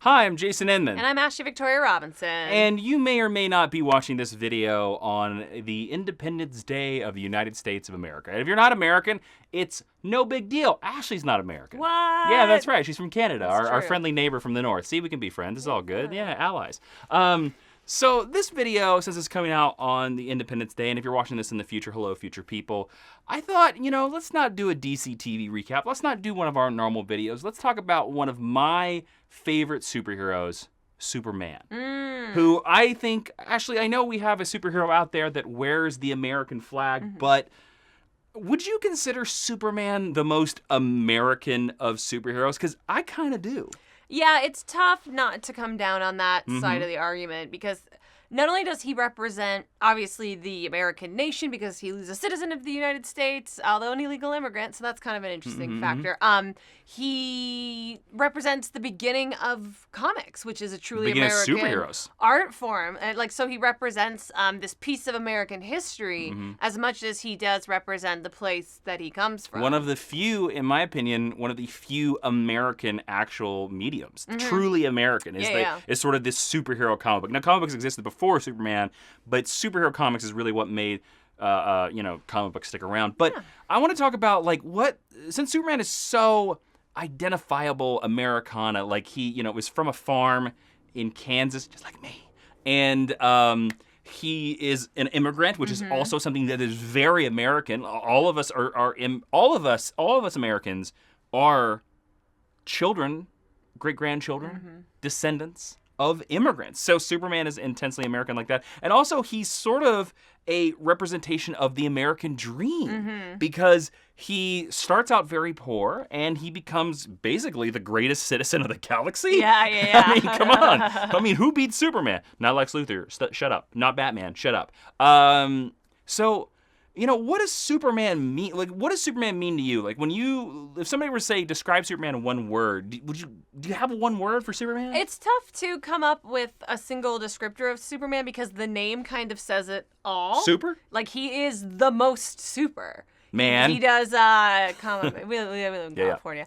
Hi, I'm Jason Inman. And I'm Ashley Victoria Robinson. And you may or may not be watching this video on the Independence Day of the United States of America. And if you're not American, it's no big deal. Ashley's not American. What? Yeah, that's right. She's from Canada, That's our true. friendly neighbor from the north. See, we can be friends. It's all good. Yeah, allies. So this video, since it's coming out on the Independence Day, and if you're watching this in the future, hello, future people, I thought, let's not do a DC TV recap. Let's not do one of our normal videos. Let's talk about one of my favorite superheroes, Superman, who I think, actually, I know we have a superhero out there that wears the American flag, but would you consider Superman the most American of superheroes? Because I kind of do. Yeah, it's tough not to come down on that side of the argument because not only does he represent, obviously, the American nation because he's a citizen of the United States, although an illegal immigrant, so that's kind of an interesting factor. He represents the beginning of comics, which is a truly American superheroes. Art form. And so he represents this piece of American history as much as he does represent the place that he comes from. One of the few, in my opinion, American actual mediums. Truly American is sort of this superhero comic book. Now, comic books existed before Superman, but superhero comics is really what made comic books stick around. But I want to talk about since Superman is so identifiable Americana, he was from a farm in Kansas, just like me, and he is an immigrant, which is also something that is very American. All of us Americans are children, great-grandchildren, descendants of immigrants. So Superman is intensely American like that. And also he's sort of a representation of the American dream because he starts out very poor and he becomes basically the greatest citizen of the galaxy. Yeah. I mean, come on. I mean, who beats Superman? Not Lex Luthor. Shut up. Not Batman. Shut up. So, what does Superman mean? What does Superman mean to you? If somebody were to say, describe Superman in one word, do you have one word for Superman? It's tough to come up with a single descriptor of Superman because the name kind of says it all. Super? He is the most super. Man. He does, we live in California.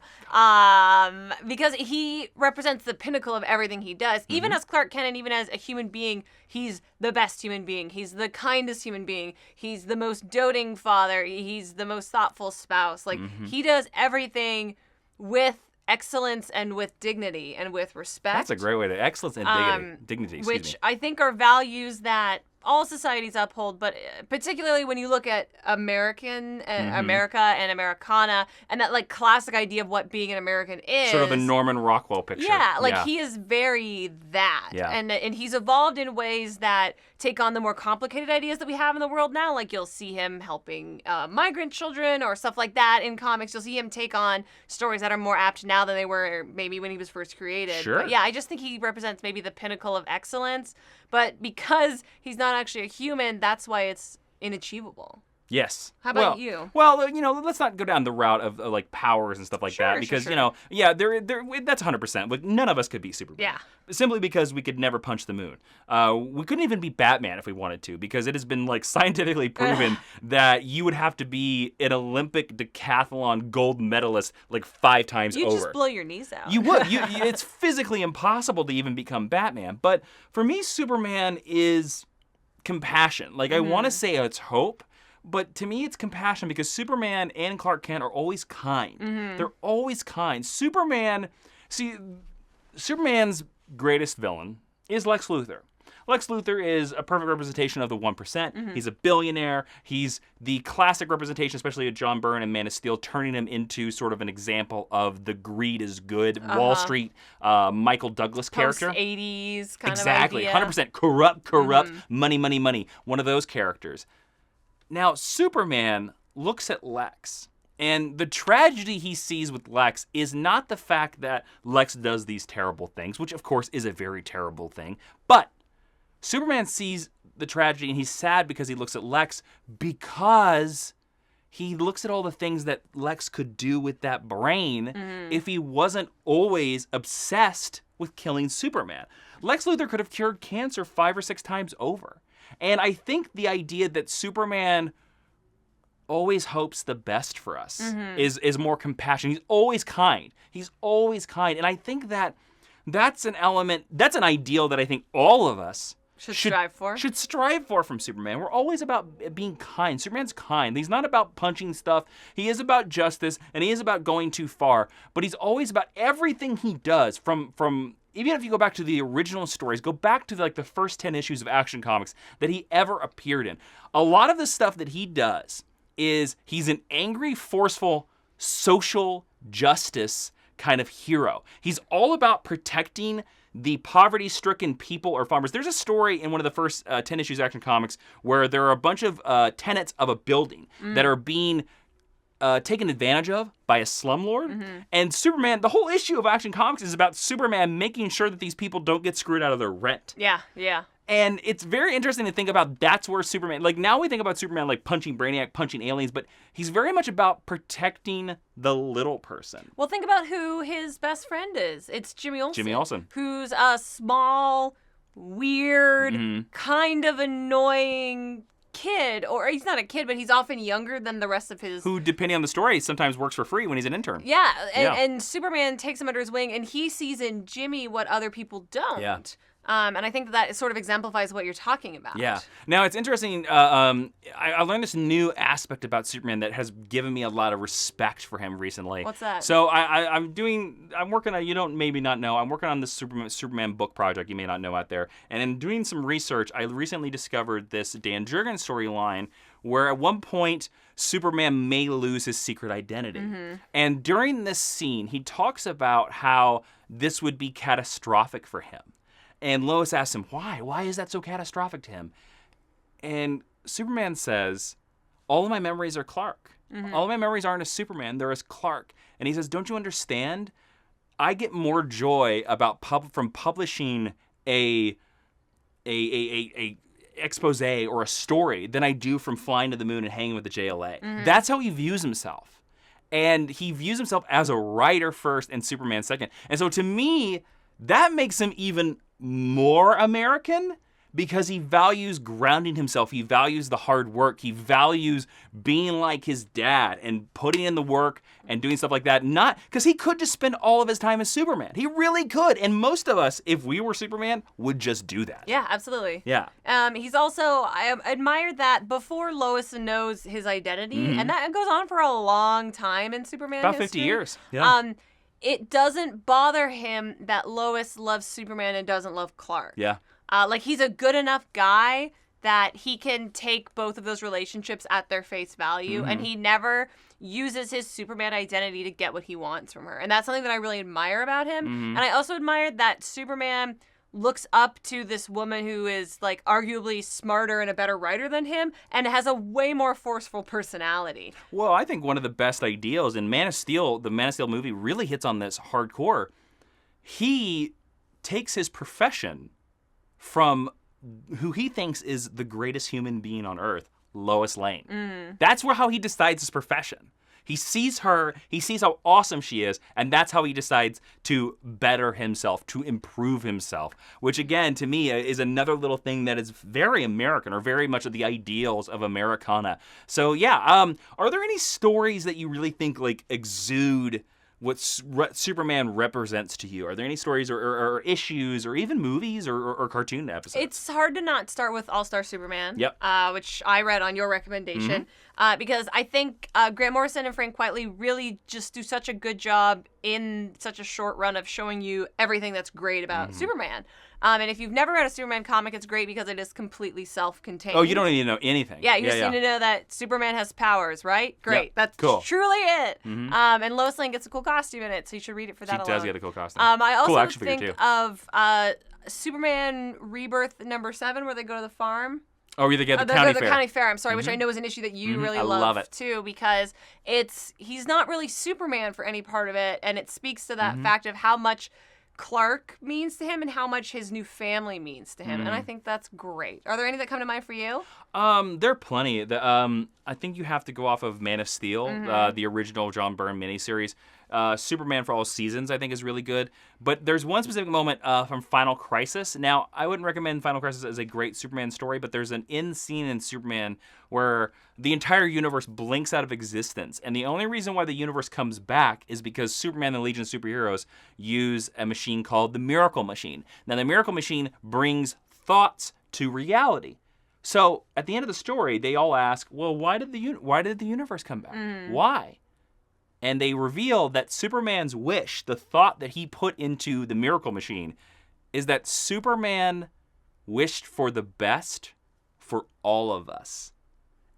Because he represents the pinnacle of everything he does. Even as Clark Kent and even as a human being, he's the best human being. He's the kindest human being. He's the most doting father. He's the most thoughtful spouse. He does everything with excellence and with dignity and with respect. That's a great way to, excellence and dignity, which I think are values that all societies uphold, but particularly when you look at America and Americana and that classic idea of what being an American is. Sort of the Norman Rockwell picture. Yeah, he is very that. Yeah. And he's evolved in ways that take on the more complicated ideas that we have in the world now. You'll see him helping migrant children or stuff like that in comics. You'll see him take on stories that are more apt now than they were maybe when he was first created. Sure. But yeah, I just think he represents maybe the pinnacle of excellence. But because he's not actually a human, that's why it's inachievable. Yes. How about you? Well, let's not go down the route of powers and stuff like that because sure. That's 100%. None of us could be Superman. Yeah. Simply because we could never punch the moon. We couldn't even be Batman if we wanted to because it has been scientifically proven that you would have to be an Olympic decathlon gold medalist 5 times over. You'd just blow your knees out. You would. It's physically impossible to even become Batman. But for me, Superman is compassion. I want to say it's hope. But to me, it's compassion because Superman and Clark Kent are always kind. They're always kind. Superman's greatest villain is Lex Luthor. Lex Luthor is a perfect representation of the 1%. He's a billionaire. He's the classic representation, especially of John Byrne and Man of Steel, turning him into sort of an example of the greed is good, Wall Street, Michael Douglas character. Post-80s kind exactly, of idea. 100%. Corrupt, money. One of those characters. Now, Superman looks at Lex, and the tragedy he sees with Lex is not the fact that Lex does these terrible things, which of course is a very terrible thing, but Superman sees the tragedy and he's sad because he looks at Lex because he looks at all the things that Lex could do with that brain if he wasn't always obsessed with killing Superman. Lex Luthor could have cured cancer 5 or 6 times over. And I think the idea that Superman always hopes the best for us is more compassionate. He's always kind. And I think that That's an element, that's an ideal that I think all of us should strive for. Should strive for from Superman. We're always about being kind. Superman's kind. He's not about punching stuff. He is about justice, and he is about going too far. But he's always about everything he does from even if you go back to the original stories, go back to like the first 10 issues of Action Comics that he ever appeared in. A lot of the stuff that he does is he's an angry, forceful, social justice kind of hero. He's all about protecting the poverty-stricken people or farmers. There's a story in one of the first 10 issues of Action Comics where there are a bunch of tenants of a building that are being taken advantage of by a slumlord. And Superman, the whole issue of Action Comics is about Superman making sure that these people don't get screwed out of their rent. Yeah, yeah. And it's very interesting to think about that's where Superman, like now we think about Superman like punching Brainiac, punching aliens, but he's very much about protecting the little person. Well, think about who his best friend is. It's Jimmy Olsen. Jimmy Olsen. Who's a small, weird, kind of annoying kid. Or he's not a kid, but he's often younger than the rest of his... Who, depending on the story, sometimes works for free when he's an intern. Yeah, and Superman takes him under his wing, and he sees in Jimmy what other people don't. Yeah. And I think that sort of exemplifies what you're talking about. Yeah. Now, it's interesting. I learned this new aspect about Superman that has given me a lot of respect for him recently. What's that? So I'm working on, you don't maybe not know, I'm working on this Superman book project you may not know out there. And in doing some research, I recently discovered this Dan Jurgens storyline where at one point Superman may lose his secret identity. And during this scene, he talks about how this would be catastrophic for him. And Lois asks him, why? Why is that so catastrophic to him? And Superman says, all of my memories are Clark. All of my memories aren't as Superman, they're as Clark. And he says, don't you understand? I get more joy from publishing a expose or a story than I do from flying to the moon and hanging with the JLA. That's how he views himself. And he views himself as a writer first and Superman second. And so to me, that makes him even more American because he values grounding himself. He values the hard work. He values being like his dad and putting in the work and doing stuff like that. Not because he could just spend all of his time as Superman. He really could. And most of us, if we were Superman, would just do that. Yeah, absolutely. Yeah. He's also, I admire that before Lois knows his identity, and that goes on for a long time in Superman About history. 50 years. Yeah. It doesn't bother him that Lois loves Superman and doesn't love Clark. Yeah. Like, he's a good enough guy that he can take both of those relationships at their face value, and he never uses his Superman identity to get what he wants from her. And that's something that I really admire about him. And I also admire that Superman looks up to this woman who is, like, arguably smarter and a better writer than him and has a way more forceful personality. Well, I think one of the best ideals in Man of Steel, the Man of Steel movie really hits on this hardcore. He takes his profession from who he thinks is the greatest human being on Earth, Lois Lane. That's how he decides his profession. He sees her, he sees how awesome she is, and that's how he decides to better himself, to improve himself, which again, to me, is another little thing that is very American, or very much of the ideals of Americana. So yeah, are there any stories that you really think like exude what Superman represents to you? Are there any stories or issues or even movies or cartoon episodes? It's hard to not start with All-Star Superman, which I read on your recommendation, because I think Grant Morrison and Frank Quitely really just do such a good job in such a short run of showing you everything that's great about Superman. And if you've never read a Superman comic, it's great because it is completely self-contained. Oh, you don't need to know anything. Yeah, you just need to know that Superman has powers, right? Great. Yep. That's cool. Truly it. And Lois Lane gets a cool costume in it, so you should read it for that alone. She does get a cool costume. I also cool action figure, think too. of Superman Rebirth #7, where they go to the farm. Oh, they get the county fair. The county fair, I'm sorry, which I know is an issue that you really love it. too, because he's not really Superman for any part of it, and it speaks to that fact of how much Clark means to him and how much his new family means to him, and I think that's great. Are there any that come to mind for you? There are plenty. I think you have to go off of Man of Steel, the original John Byrne miniseries. Superman for All Seasons, I think, is really good. But there's one specific moment from Final Crisis. Now, I wouldn't recommend Final Crisis as a great Superman story, but there's an end scene in Superman where the entire universe blinks out of existence. And the only reason why the universe comes back is because Superman and the Legion of Superheroes use a machine called the Miracle Machine. Now, the Miracle Machine brings thoughts to reality. So at the end of the story, they all ask, well, why did the universe come back? Why? And they reveal that Superman's wish, the thought that he put into the Miracle Machine, is that Superman wished for the best for all of us.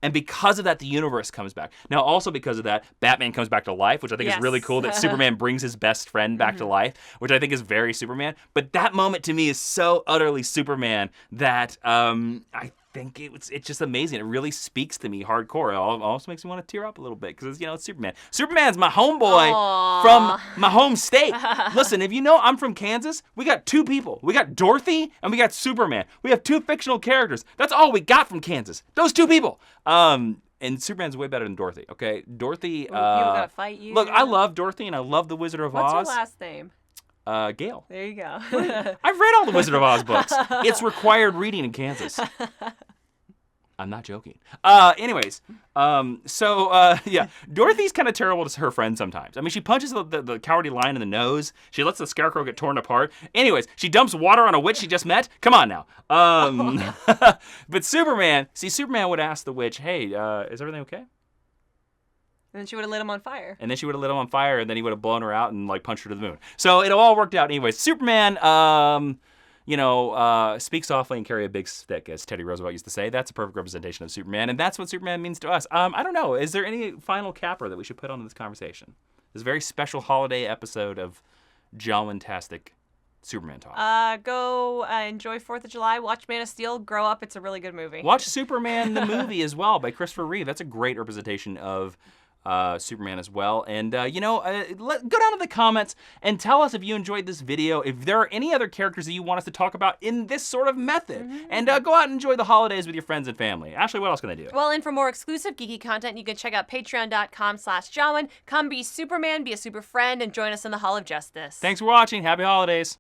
And because of that, the universe comes back. Now, also because of that, Batman comes back to life, which I think is really cool, that Superman brings his best friend back to life, which I think is very Superman. But that moment to me is so utterly Superman that I think it's just amazing. It really speaks to me hardcore. It also makes me want to tear up a little bit because, it's Superman. Superman's my homeboy from my home state. Listen, if you know I'm from Kansas, we got two people. We got Dorothy and we got Superman. We have two fictional characters. That's all we got from Kansas. Those two people. And Superman's way better than Dorothy, okay? Dorothy... people gotta fight you. Look, I love Dorothy and I love The Wizard of Oz. What's her last name? Gail. There you go. I've read all the Wizard of Oz books. It's required reading in Kansas. I'm not joking. Anyways, Dorothy's kind of terrible to her friend sometimes. I mean, she punches the cowardly lion in the nose. She lets the scarecrow get torn apart. Anyways, she dumps water on a witch she just met. Come on now. But Superman would ask the witch, hey, is everything okay? And then she would have lit him on fire. And then she would have lit him on fire, and then he would have blown her out and punched her to the moon. So it all worked out anyway. Superman, speak softly and carry a big stick, as Teddy Roosevelt used to say. That's a perfect representation of Superman, and that's what Superman means to us. I don't know. Is there any final capper that we should put on this conversation? This very special holiday episode of Jawiin-tastic Superman talk. Go enjoy 4th of July. Watch Man of Steel. Grow up. It's a really good movie. Watch Superman the movie as well by Christopher Reeve. That's a great representation of Superman as well. And, go down to the comments and tell us if you enjoyed this video, if there are any other characters that you want us to talk about in this sort of method. And go out and enjoy the holidays with your friends and family. Ashley, what else can they do? Well, and for more exclusive geeky content, you can check out patreon.com/Jawiin. Come be Superman, be a super friend, and join us in the Hall of Justice. Thanks for watching. Happy holidays.